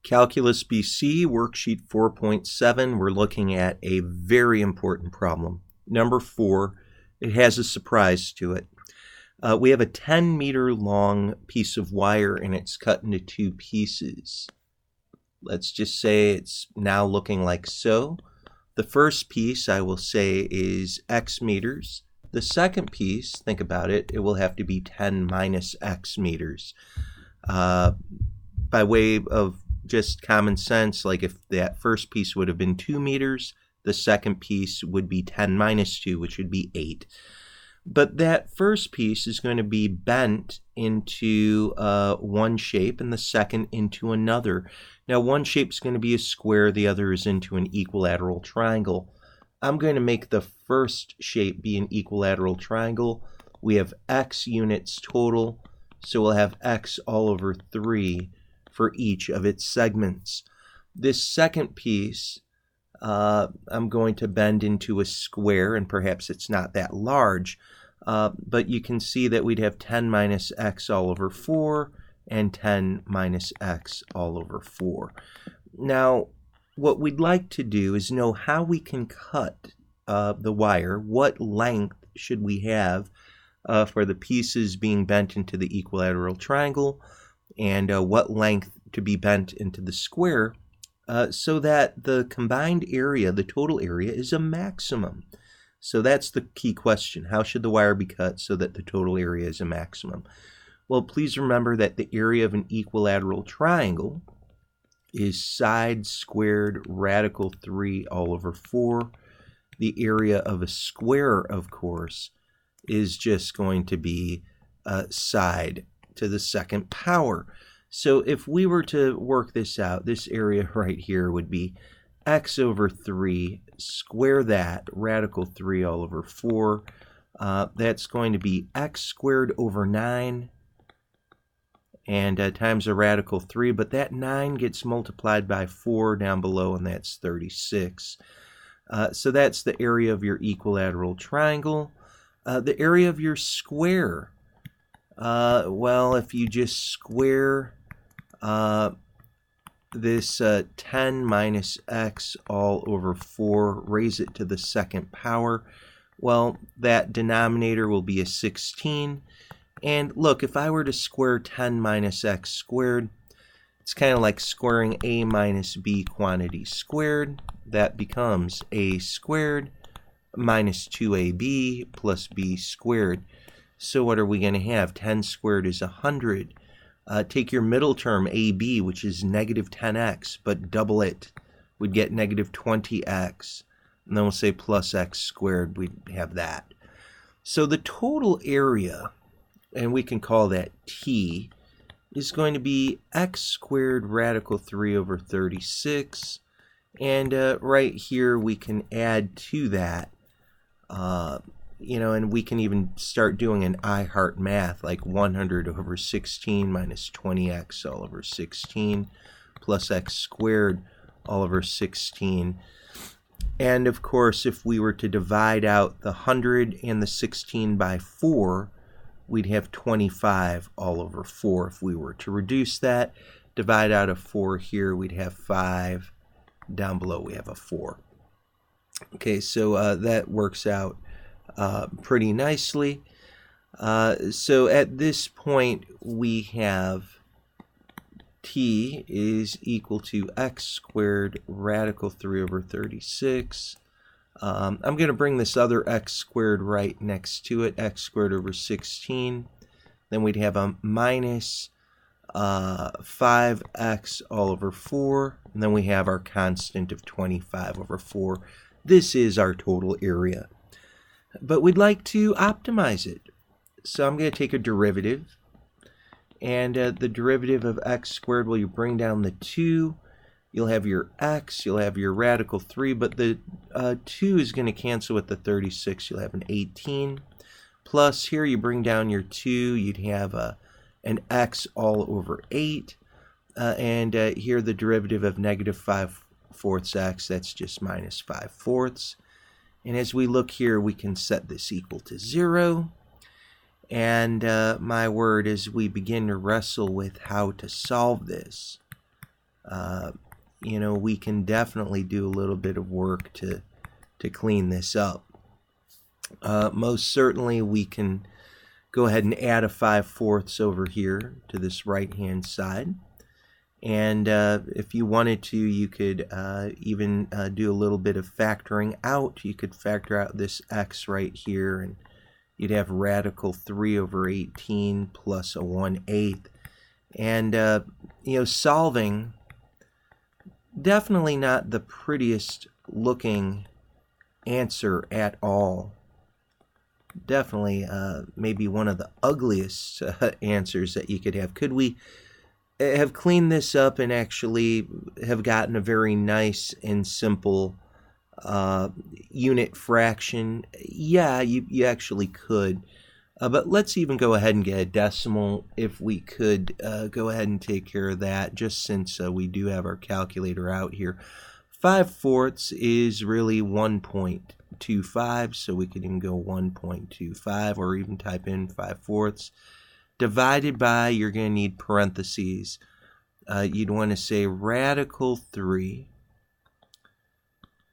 Calculus BC, worksheet 4.7, we're looking at a very important problem. Number 4, it has a surprise to it. We have a 10-meter long piece of wire and it's cut into 2 pieces. Let's just say it's now looking like so. The first piece I will say is X meters. The second piece, think about it, it will have to be 10 minus X meters. By way of just common sense, like if that first piece would have been 2 meters, the second piece would be 10 minus 2, which would be 8. But that first piece is going to be bent into one shape and the second into another. Now one shape is going to be a square, the other is into an equilateral triangle. I'm going to make the first shape be an equilateral triangle. We have X units total, so we'll have X all over 3 for each of its segments. This second piece, I'm going to bend into a square, and perhaps it's not that large, but you can see that we'd have 10 minus X all over 4 and 10 minus X all over 4. Now, what we'd like to do is know how we can cut the wire. What length should we have for the pieces being bent into the equilateral triangle, and what length to be bent into the square, so that the combined area, the total area, is a maximum. So that's the key question. How should the wire be cut so that the total area is a maximum? Well, please remember that the area of an equilateral triangle is side squared radical 3 all over 4. The area of a square, of course, is just going to be side to the second power. So if we were to work this out, this area right here would be X over 3, square that, radical 3 all over 4. That's going to be X squared over 9, and times a radical 3, but that 9 gets multiplied by 4 down below, and that's 36. So that's the area of your equilateral triangle. The area of your square, well, if you just square this 10 minus X all over 4, raise it to the second power, well, that denominator will be a 16. And look, if I were to square 10 minus X squared, it's kind of like squaring A minus B quantity squared. That becomes A squared minus 2AB plus B squared. So what are we going to have? 10 squared is 100. Take your middle term, AB, which is negative 10x, but double it. We'd get negative 20x. And then we'll say plus x squared. We'd have that. So the total area, and we can call that T, is going to be x squared radical 3 over 36. And right here we can add to that, and we can even start doing an I heart math, like 100 over 16 minus 20x all over 16 plus x squared all over 16. And of course, if we were to divide out the 100 and the 16 by 4, we'd have 25 all over 4. If we were to reduce that, divide out a 4 here, we'd have 5. Down below we have a 4. Okay, so that works out pretty nicely. So at this point we have T is equal to x squared radical 3 over 36. I'm going to bring this other x squared right next to it, x squared over 16. Then we'd have a minus 5x all over 4, and then we have our constant of 25 over 4. This is our total area. But we'd like to optimize it. So I'm going to take a derivative, and the derivative of x squared, well, you bring down the 2, you'll have your x, you'll have your radical 3, but the 2 is going to cancel with the 36, you'll have an 18. Plus here you bring down your 2, you'd have an x all over 8, and here the derivative of negative 5/4 x, that's just minus 5/4. And as we look here, we can set this equal to 0. And my word, as we begin to wrestle with how to solve this, we can definitely do a little bit of work to clean this up. Most certainly we can go ahead and add a 5/4 over here to this right-hand side. And if you wanted to, you could even do a little bit of factoring out. You could factor out this x right here, and you'd have radical 3 over 18 plus a 1/8. And, solving, definitely not the prettiest looking answer at all. Definitely maybe one of the ugliest answers that you could have. Could we have cleaned this up and actually have gotten a very nice and simple unit fraction? Yeah, you actually could. But let's even go ahead and get a decimal if we could go ahead and take care of that, just since we do have our calculator out here. 5/4 is really 1.25, so we could even go 1.25 or even type in 5/4. Divided by, you're going to need parentheses. You'd want to say radical 3,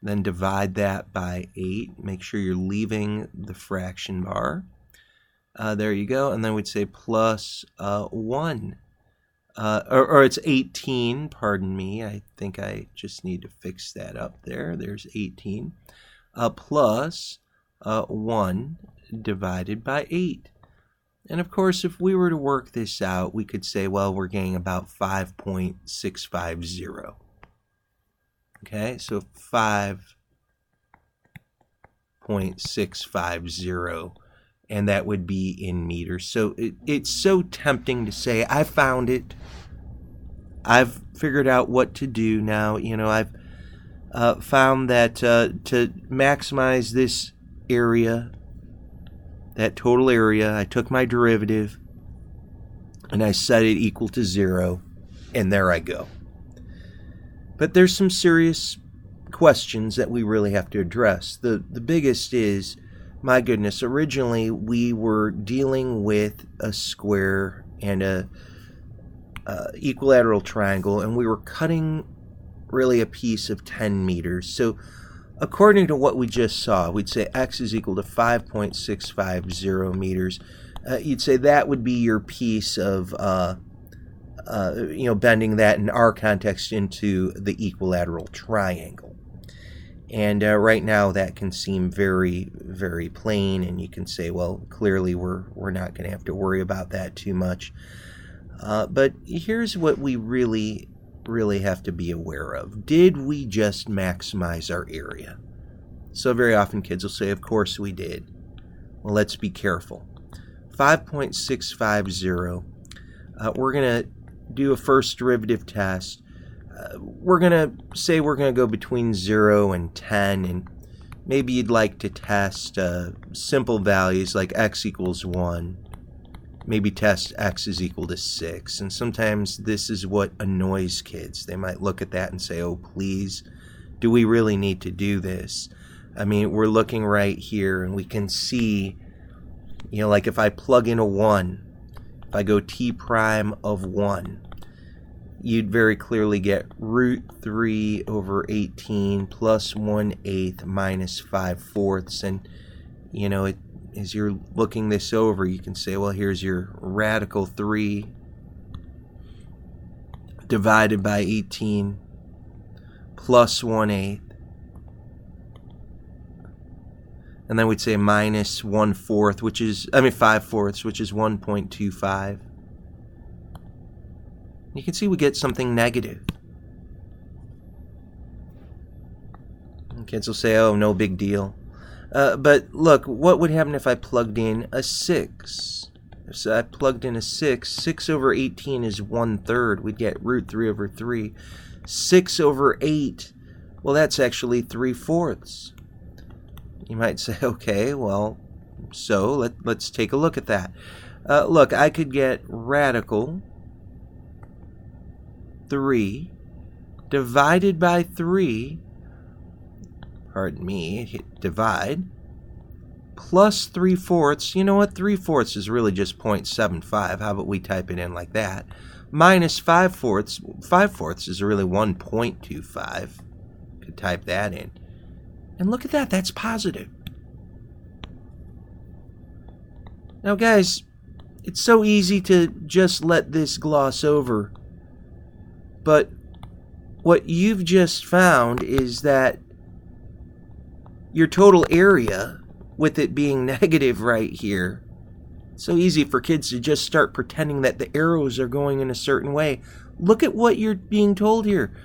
then divide that by 8. Make sure you're leaving the fraction bar. There you go. And then we'd say plus 1. Or it's 18, pardon me. I think I just need to fix that up there. There's 18. Plus 1 divided by 8. And of course, if we were to work this out, we could say, well, we're getting about 5.650. Okay, so 5.650, and that would be in meters. So it's so tempting to say, I found it. I've figured out what to do now. I've found that to maximize this area, that total area, I took my derivative and I set it equal to 0, and there I go. But there's some serious questions that we really have to address. The biggest is, my goodness, originally we were dealing with a square and a equilateral triangle, and we were cutting really a piece of 10 meters. So according to what we just saw, we'd say x is equal to 5.650 meters. You'd say that would be your piece of, bending that in our context into the equilateral triangle. And right now that can seem very, very plain, and you can say, well, clearly we're not going to have to worry about that too much. But here's what we really have to be aware of. Did we just maximize our area? So very often kids will say, of course we did. Well, let's be careful. 5.650, we're going to do a first derivative test. We're going to say we're going to go between 0 and 10, and maybe you'd like to test simple values like x equals 1. Maybe test x is equal to 6. And sometimes this is what annoys kids. They might look at that and say, oh, please, do we really need to do this? I mean, we're looking right here, and we can see, like if I plug in a 1, if I go t prime of 1, you'd very clearly get root 3 over 18 plus 1/8 minus 5/4. And, as you're looking this over, you can say, well, here's your radical 3 divided by 18 plus 1/8. And then we'd say minus 5/4, which is 1.25. You can see we get something negative. And kids will say, oh, no big deal. But look, what would happen if I plugged in a 6? So I plugged in a 6. 6 over 18 is 1/3. We'd get root 3 over 3. 6 over 8, well, that's actually 3/4. You might say, okay, well, so let's take a look at that. Look, I could get radical 3 divided by 3, pardon me, hit divide, plus 3/4. You know what? 3/4 is really just 0.75. How about we type it in like that? minus 5/4. 5/4 is really 1.25. Could type that in. And look at that, that's positive. Now guys, it's so easy to just let this gloss over. But what you've just found is that your total area, with it being negative right here, it's so easy for kids to just start pretending that the arrows are going in a certain way. Look at what you're being told here.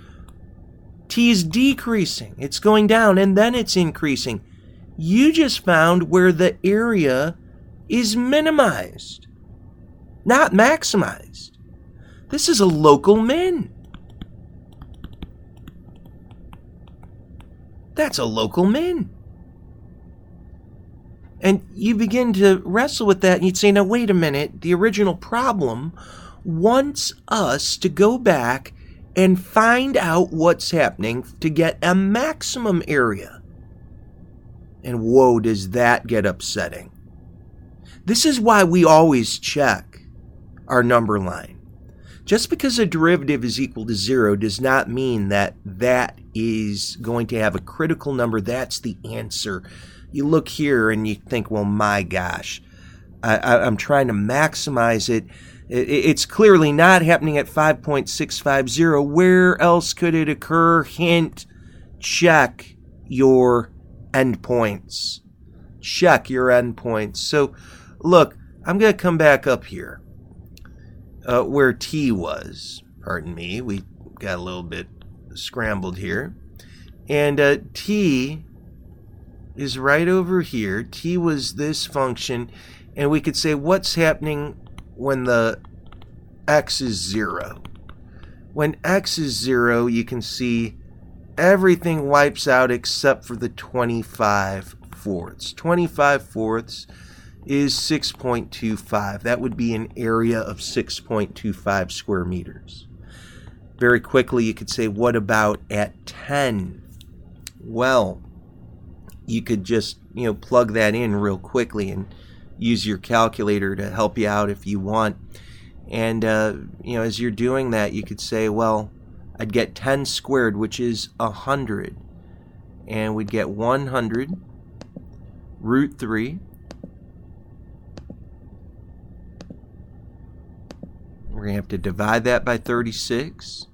T is decreasing. It's going down, and then it's increasing. You just found where the area is minimized, not maximized. This is a local min. That's a local min. And you begin to wrestle with that, and you'd say, now wait a minute, the original problem wants us to go back and find out what's happening to get a maximum area. And whoa, does that get upsetting. This is why we always check our number line. Just because a derivative is equal to 0 does not mean that that is going to have a critical number. That's the answer. You look here and you think, well, my gosh, I'm trying to maximize it. It's clearly not happening at 5.650. Where else could it occur? Hint, check your endpoints. Check your endpoints. So, look, I'm going to come back up here. Where T was, pardon me, we got a little bit scrambled here, and T is right over here. T was this function, and we could say what's happening when the x is 0. When x is 0, you can see everything wipes out except for the 25/4. 25/4 is 6.25. That would be an area of 6.25 square meters. Very quickly, you could say, what about at 10? Well, you could just, plug that in real quickly and use your calculator to help you out if you want. And, as you're doing that, you could say, well, I'd get 10 squared, which is 100. And we'd get 100 root 3. We're going to have to divide that by 36.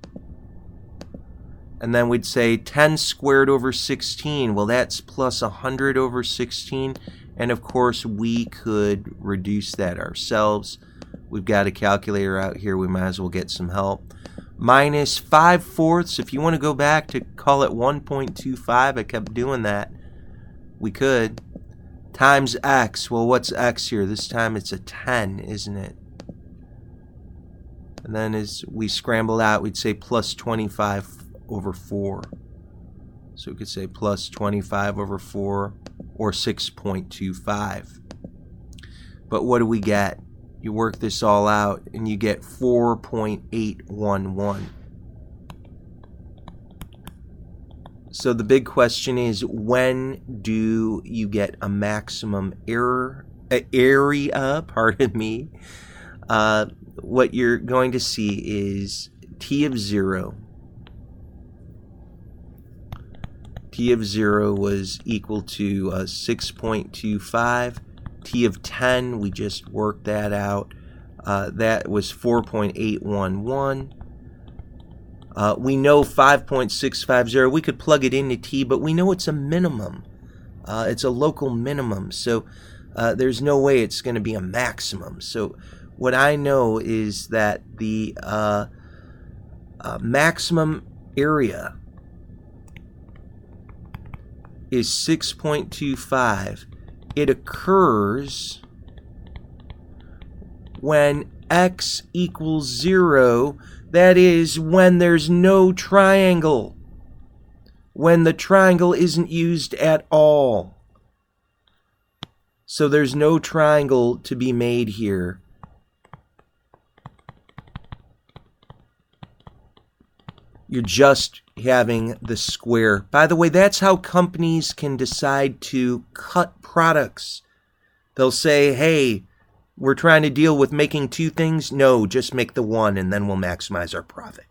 And then we'd say 10 squared over 16. Well, that's plus 100 over 16. And of course, we could reduce that ourselves. We've got a calculator out here. We might as well get some help. Minus 5/4. If you want to go back to call it 1.25, I kept doing that. We could. Times x. Well, what's x here? This time it's a 10, isn't it? And then as we scramble out, we'd say plus 25 over 4. So we could say plus 25 over 4 or 6.25. But what do we get? You work this all out and you get 4.811. So the big question is, when do you get a maximum area? Pardon me. What you're going to see is T of 0. T of 0 was equal to 6.25. T of 10, we just worked that out. That was 4.811. We know 5.650. We could plug it into T, but we know it's a minimum. It's a local minimum, so there's no way it's going to be a maximum. So what I know is that the maximum area is 6.25. It occurs when x equals 0. That is, when there's no triangle. When the triangle isn't used at all. So there's no triangle to be made here. You're just having the square. By the way, that's how companies can decide to cut products. They'll say, hey, we're trying to deal with making two things. No, just make the one and then we'll maximize our profit.